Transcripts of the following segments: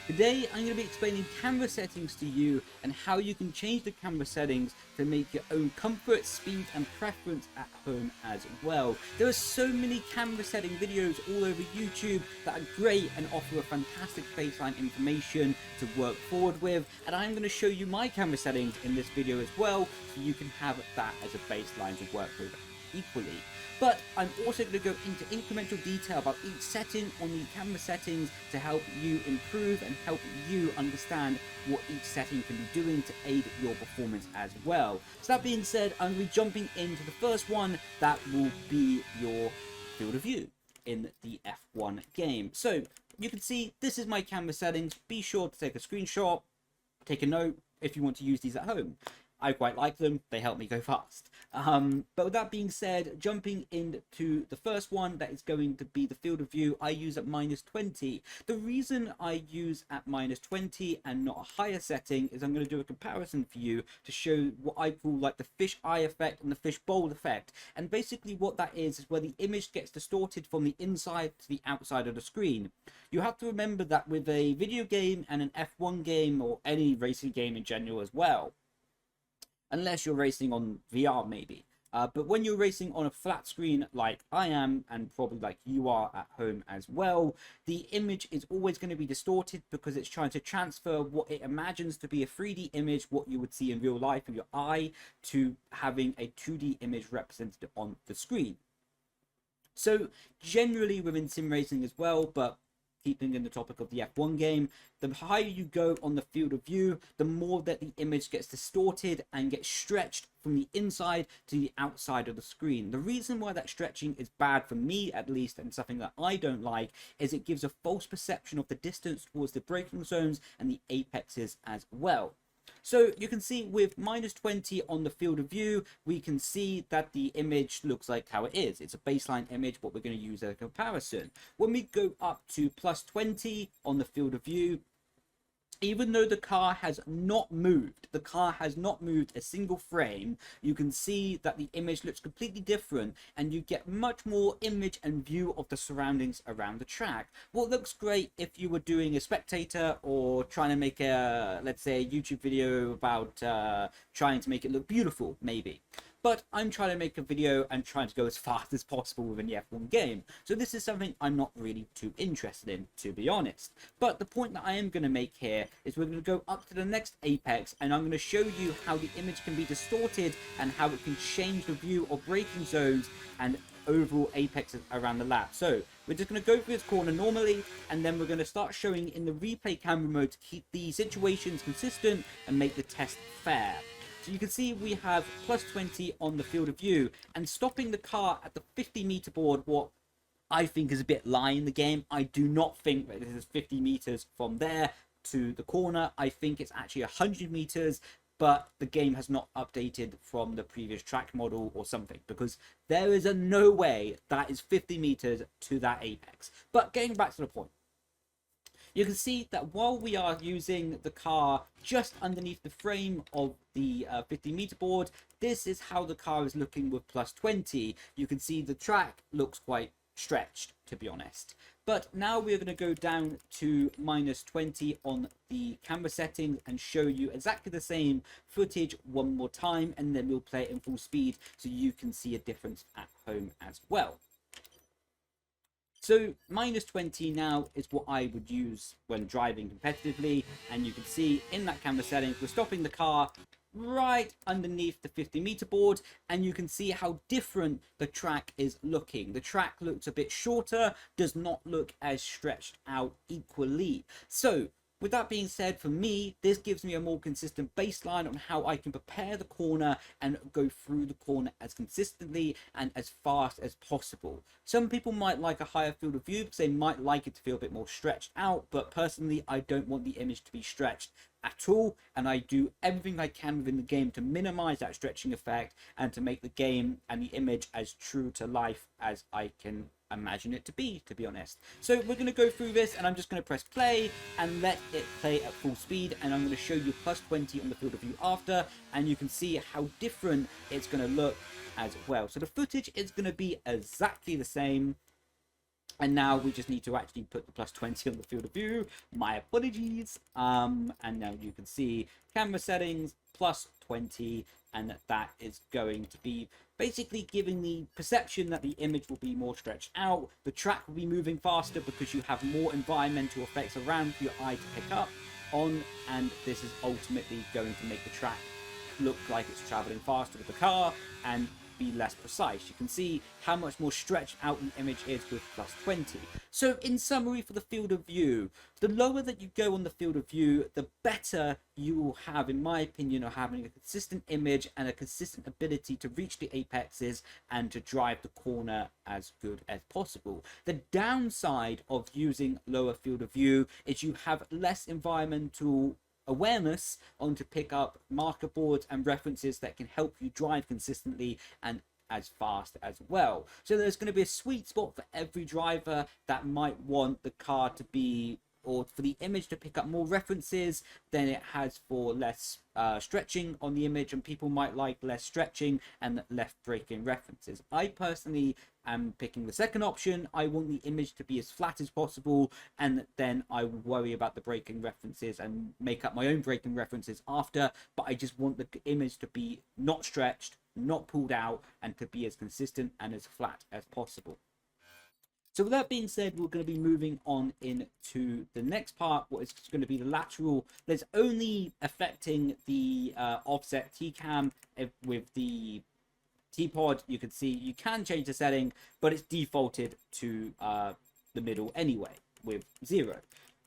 Today I'm going to be explaining camera settings to you and how you can change the camera settings to make your own comfort, speed and preference at home as well. There are so many camera setting videos all over YouTube that are great and offer a fantastic baseline information to work forward with, and I'm going to show you my camera settings in this video as well, so you can have that as a baseline to work with equally. But I'm also going to go into incremental detail about each setting on the camera settings to help you improve and help you understand what each setting can be doing to aid your performance as well. So that being said, I'm going to be jumping into the first one that will be your field of view in the F1 game. So you can see this is my camera settings. Be sure to take a screenshot, take a note if you want to use these at home. I quite like them, they help me go fast. But with that being said, jumping into the first one, that is going to be the field of view, I use at -20. The reason I use at -20 and not a higher setting is I'm going to do a comparison for you to show what I call like the fish eye effect and the fish bowl effect. And basically what that is where the image gets distorted from the inside to the outside of the screen. You have to remember that with a video game and an F1 game, or any racing game in general as well, unless you're racing on VR maybe. But when you're racing on a flat screen like I am, and probably like you are at home as well, the image is always going to be distorted because it's trying to transfer what it imagines to be a 3D image, what you would see in real life with your eye, to having a 2D image represented on the screen. So generally within sim racing as well, but keeping in the topic of the F1 game, the higher you go on the field of view, the more that the image gets distorted and gets stretched from the inside to the outside of the screen. The reason why that stretching is bad for me, at least, and something that I don't like, is it gives a false perception of the distance towards the braking zones and the apexes as well. So you can see with -20 on the field of view, we can see that the image looks like how it is. It's a baseline image, what we're going to use as a comparison. When we go up to +20 on the field of view, even though the car has not moved, a single frame, you can see that the image looks completely different and you get much more image and view of the surroundings around the track. What looks great if you were doing a spectator or trying to make a, let's say, a YouTube video about trying to make it look beautiful, maybe. But I'm trying to make a video and trying to go as fast as possible within the F1 game. So this is something I'm not really too interested in, to be honest. But the point that I am going to make here is we're going to go up to the next apex, and I'm going to show you how the image can be distorted and how it can change the view of braking zones and overall apexes around the lap. So we're just going to go through this corner normally, and then we're going to start showing in the replay camera mode to keep the situations consistent and make the test fair. So you can see we have +20 on the field of view, and stopping the car at the 50-meter board, what I think is a bit lie in the game. I do not think that this is 50 meters from there to the corner. I think it's actually 100 meters, but the game has not updated from the previous track model or something, because there is no way that is 50 meters to that apex. But getting back to the point, you can see that while we are using the car just underneath the frame of the 50-meter board, this is how the car is looking with +20. You can see the track looks quite stretched, to be honest. But now we're going to go down to -20 on the camera settings and show you exactly the same footage one more time, and then we'll play it in full speed so you can see a difference at home as well. So -20 now is what I would use when driving competitively, and you can see in that camera settings we're stopping the car right underneath the 50-meter board, and you can see how different the track is looking. The track looks a bit shorter, does not look as stretched out equally. So with that being said, for me, this gives me a more consistent baseline on how I can prepare the corner and go through the corner as consistently and as fast as possible. Some people might like a higher field of view because they might like it to feel a bit more stretched out, but personally, I don't want the image to be stretched at all, and I do everything I can within the game to minimize that stretching effect and to make the game and the image as true to life as I can imagine it to be honest. So we're going to go through this, and I'm just going to press play and let it play at full speed, and I'm going to show you +20 on the field of view after, and you can see how different it's going to look as well. So the footage is going to be exactly the same. And now we just need to actually put the plus 20 on the field of view. My apologies. And now you can see camera settings plus 20, and that is going to be basically giving the perception that the image will be more stretched out. The track will be moving faster because you have more environmental effects around for your eye to pick up on, and this is ultimately going to make the track look like it's traveling faster with the car and be less precise. You can see how much more stretched out an image is with plus 20. So in summary, for the field of view, the lower that you go on the field of view, the better you will have, in my opinion, of having a consistent image and a consistent ability to reach the apexes and to drive the corner as good as possible. The downside of using lower field of view is you have less environmental awareness on to pick up marker boards and references that can help you drive consistently and as fast as well. So there's going to be a sweet spot for every driver that might want the car to be, or for the image to pick up more references than it has for less stretching on the image, and people might like less stretching and left braking references. I personally am picking the second option. I want the image to be as flat as possible, and then I worry about the braking references and make up my own braking references after, but I just want the image to be not stretched, not pulled out, and to be as consistent and as flat as possible. So with that being said, we're going to be moving on into the next part, what is going to be the lateral. That's only affecting the offset T-cam. With the T-pod, you can see you can change the setting, but it's defaulted to the middle anyway, with 0.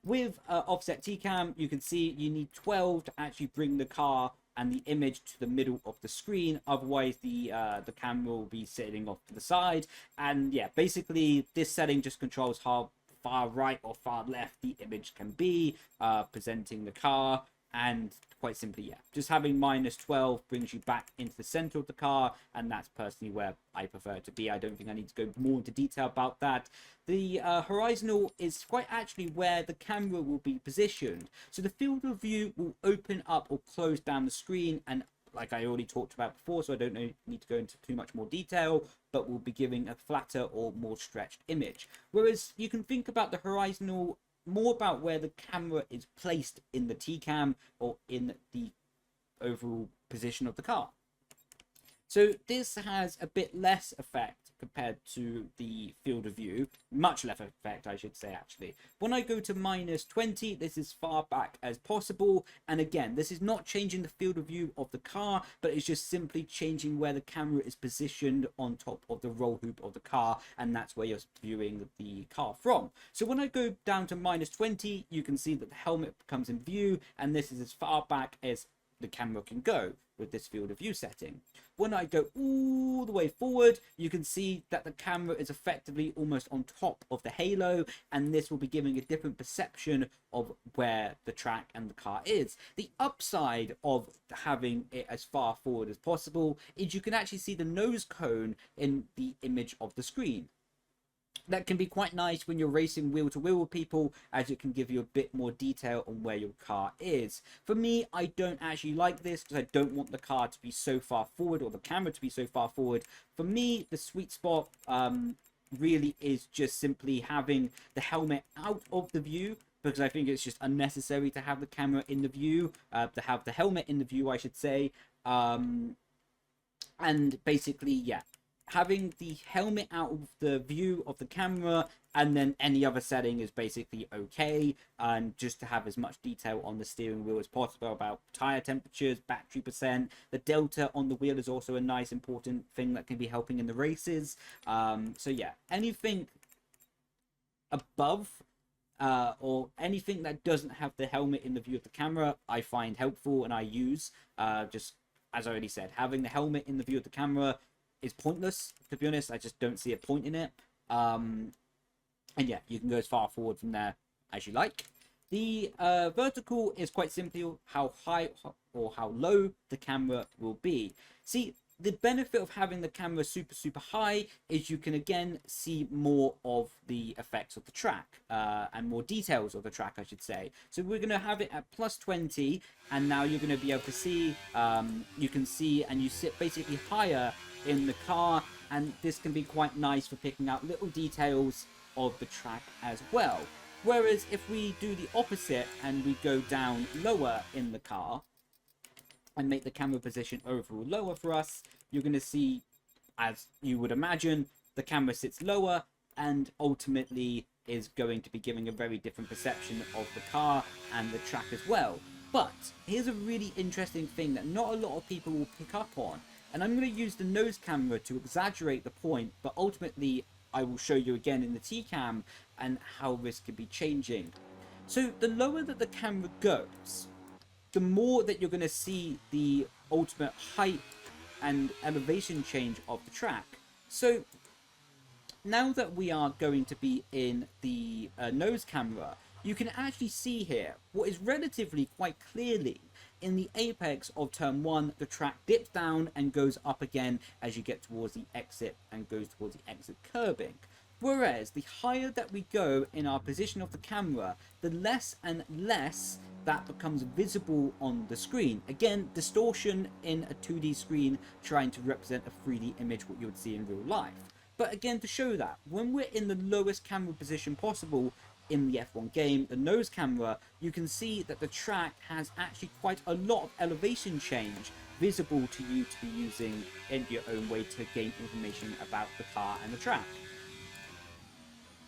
With offset T-cam, you can see you need 12 to actually bring the car and the image to the middle of the screen. Otherwise the camera will be sitting off to the side. And yeah, basically this setting just controls how far right or far left the image can be presenting the car. And quite simply, yeah, just having -12 brings you back into the center of the car, and that's personally where I prefer it to be. I don't think I need to go more into detail about that. The horizontal is quite actually where the camera will be positioned. So the field of view will open up or close down the screen, and like I already talked about before, so I don't need to go into too much more detail, but we'll be giving a flatter or more stretched image. Whereas you can think about the horizontal more about where the camera is placed in the T-cam or in the overall position of the car. So this has a bit less effect compared to the field of view, much less effect I should say actually. When I go to -20, this is far back as possible, and again this is not changing the field of view of the car, but it's just simply changing where the camera is positioned on top of the roll hoop of the car, and that's where you're viewing the car from. So when I go down to -20, you can see that the helmet comes in view, and this is as far back as the camera can go with this field of view setting. When I go all the way forward, you can see that the camera is effectively almost on top of the halo, and this will be giving a different perception of where the track and the car is. The upside of having it as far forward as possible is you can actually see the nose cone in the image of the screen. That can be quite nice when you're racing wheel to wheel with people, as it can give you a bit more detail on where your car is. For me, I don't actually like this because I don't want the car to be so far forward or the camera to be so far forward. For me, the sweet spot really is just simply having the helmet out of the view, because I think it's just unnecessary to have the camera in the view, to have the helmet in the view, I should say. And basically, yeah, having the helmet out of the view of the camera, and then any other setting is basically okay, and just to have as much detail on the steering wheel as possible about tire temperatures, battery percent. The delta on the wheel is also a nice important thing that can be helping in the races. So yeah, anything above or anything that doesn't have the helmet in the view of the camera I find helpful and I use. Just as I already said, having the helmet in the view of the camera is pointless, to be honest. I just don't see a point in it. And yeah, you can go as far forward from there as you like. The vertical is quite simple, how high or how low the camera will be. See, the benefit of having the camera super high is you can again see more of the effects of the track and more details of the track, I should say. So we're going to have it at +20, and now you're going to be able to see, you can see, and you sit basically higher in the car, and this can be quite nice for picking out little details of the track as well. Whereas if we do the opposite and we go down lower in the car and make the camera position overall lower for us, you're going to see, as you would imagine, the camera sits lower and ultimately is going to be giving a very different perception of the car and the track as well. But here's a really interesting thing that not a lot of people will pick up on, and I'm going to use the nose camera to exaggerate the point, but ultimately I will show you again in the T-cam and how this could be changing. So the lower that the camera goes, the more that you're going to see the ultimate height and elevation change of the track. So now that we are going to be in the nose camera, you can actually see here what is relatively quite clearly in the apex of turn 1, the track dips down and goes up again as you get towards the exit and goes towards the exit curbing. Whereas the higher that we go in our position of the camera, the less and less that becomes visible on the screen. Again, distortion in a 2D screen trying to represent a 3D image, what you would see in real life. But again, to show that, when we're in the lowest camera position possible in the F1 game, the nose camera, you can see that the track has actually quite a lot of elevation change visible to you to be using in your own way to gain information about the car and the track.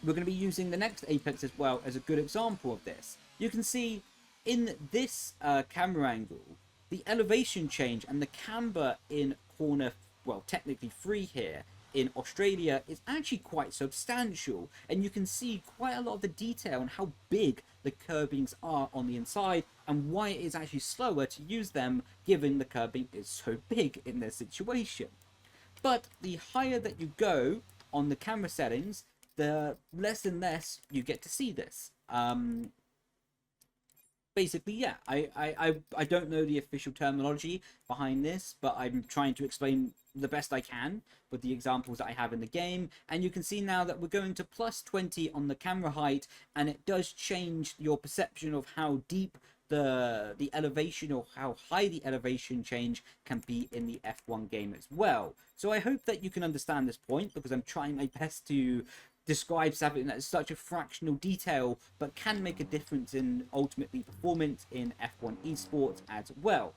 We're going to be using the next apex as well as a good example of this. You can see in this camera angle, the elevation change and the camber in corner, well, technically 3 here, in Australia is actually quite substantial, and you can see quite a lot of the detail on how big the curbings are on the inside and why it is actually slower to use them given the curbing is so big in this situation. But the higher that you go on the camera settings, the less and less you get to see this. Basically, yeah, I don't know the official terminology behind this, but I'm trying to explain the best I can with the examples that I have in the game. And you can see now that we're going to plus 20 on the camera height, and it does change your perception of how deep the elevation or how high the elevation change can be in the F1 game as well. So I hope that you can understand this point, because I'm trying my best to describe something that is such a fractional detail but can make a difference in ultimately performance in F1 esports as well.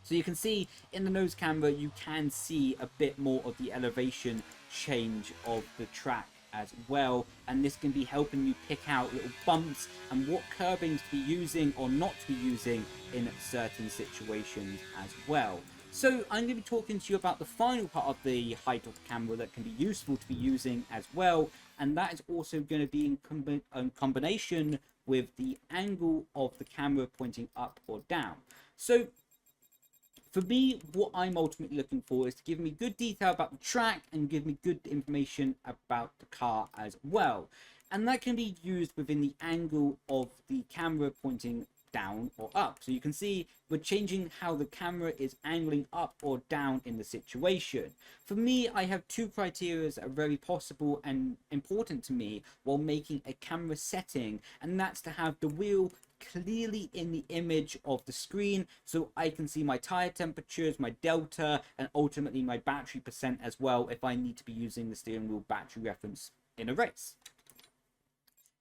So you can see in the nose camera, you can see a bit more of the elevation change of the track as well, and this can be helping you pick out little bumps and what curbings to be using or not to be using in certain situations as well. So I'm going to be talking to you about the final part of the height of the camera that can be useful to be using as well, and that is also going to be in combination with the angle of the camera pointing up or down. So for me, what I'm ultimately looking for is to give me good detail about the track and give me good information about the car as well. And that can be used within the angle of the camera pointing down or up. So you can see we're changing how the camera is angling up or down in the situation. For me, I have 2 criteria that are very possible and important to me while making a camera setting, and that's to have the wheel clearly in the image of the screen so I can see my tire temperatures, my delta, and ultimately my battery percent as well if I need to be using the steering wheel battery reference in a race.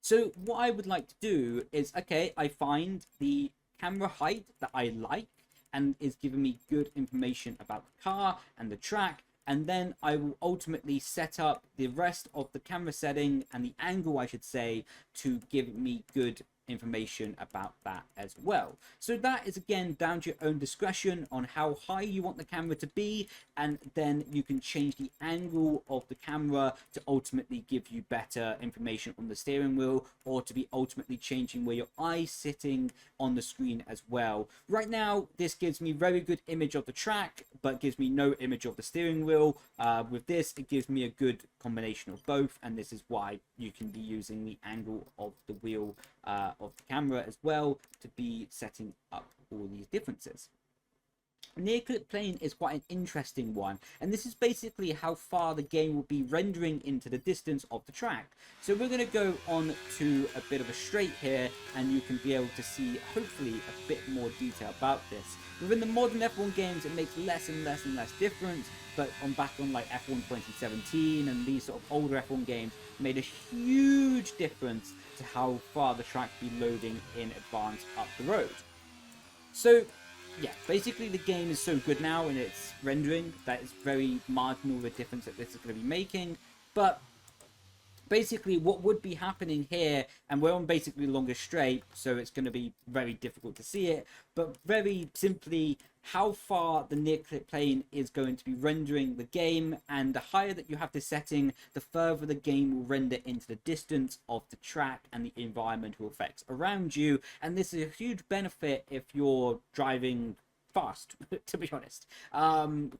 So what I would like to do is, okay, I find the camera height that I like and is giving me good information about the car and the track, and then I will ultimately set up the rest of the camera setting and the angle, I should say, to give me good information about that as well. So that is again down to your own discretion on how high you want the camera to be, and then you can change the angle of the camera to ultimately give you better information on the steering wheel, or to be ultimately changing where your eye's sitting on the screen as well. Right now this gives me very good image of the track but gives me no image of the steering wheel. With this, it gives me a good combination of both, and this is why you can be using the angle of the wheel of the camera as well to be setting up all these differences. Near clip plane is quite an interesting one, and this is basically how far the game will be rendering into the distance of the track. So we're going to go on to a bit of a straight here, and you can be able to see hopefully a bit more detail about this. Within the modern F1 games, it makes less and less difference, but back on like F1 2017 and these sort of older F1 games made a huge difference to how far the track be loading in advance up the road. So yeah, basically the game is so good now in its rendering that it's very marginal the difference that this is going to be making. But basically what would be happening here, and we're on basically longer straight, so it's going to be very difficult to see it, but very simply how far the near clip plane is going to be rendering the game, and the higher that you have this setting, the further the game will render into the distance of the track and the environmental effects around you. And this is a huge benefit if you're driving fast, to be honest.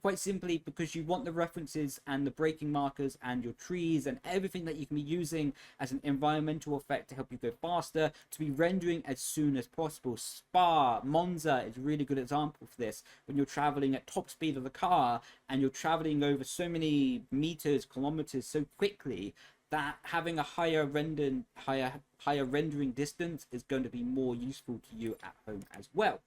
Quite simply because you want the references and the braking markers and your trees and everything that you can be using as an environmental effect to help you go faster to be rendering as soon as possible. Spa, Monza is a really good example for this. When you're traveling at top speed of the car and you're traveling over so many meters, kilometers so quickly, that having a higher rendering distance is going to be more useful to you at home as well.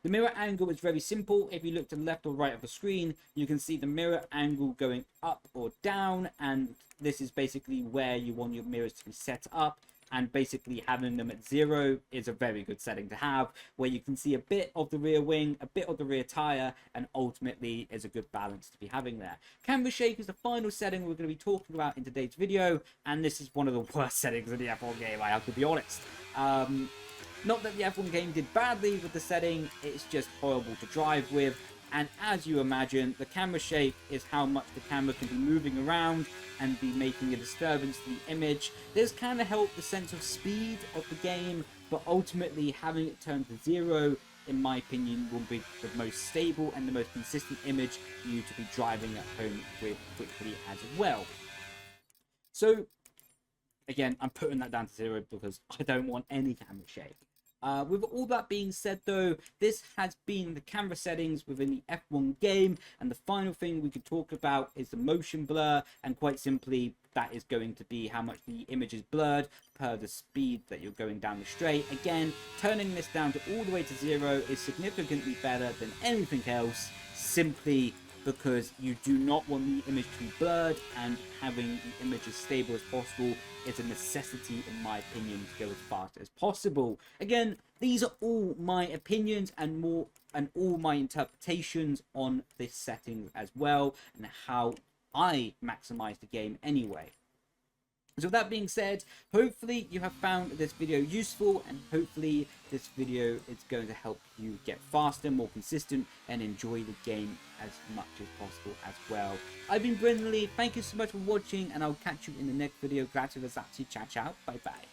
The mirror angle is very simple. If you look to the left or right of the screen, you can see the mirror angle going up or down, and this is basically where you want your mirrors to be set up. And basically having them at 0 is a very good setting to have, where you can see a bit of the rear wing, a bit of the rear tire, and ultimately is a good balance to be having there. Camera shake is the final setting we're going to be talking about in today's video, and this is one of the worst settings in the F1 game, I have to be honest. Not that the F1 game did badly with the setting, it's just horrible to drive with. And as you imagine, the camera shake is how much the camera can be moving around and be making a disturbance to the image. This kind of helps the sense of speed of the game, but ultimately having it turned to 0, in my opinion, will be the most stable and the most consistent image for you to be driving at home with quickly as well. So again, I'm putting that down to 0 because I don't want any camera shake. With all that being said though, this has been the camera settings within the F1 game, and the final thing we could talk about is the motion blur, and quite simply that is going to be how much the image is blurred per the speed that you're going down the straight. Again, turning this down to all the way to 0 is significantly better than anything else, simply because you do not want the image to be blurred, and having the image as stable as possible is a necessity in my opinion to go as fast as possible. Again, these are all my opinions and all my interpretations on this setting as well, and how I maximize the game anyway. So with that being said, hopefully you have found this video useful, and hopefully this video is going to help you get faster, more consistent, and enjoy the game as much as possible as well. I've been Brendon Leigh, thank you so much for watching, and I'll catch you in the next video. Grazie, ciao ciao, bye bye.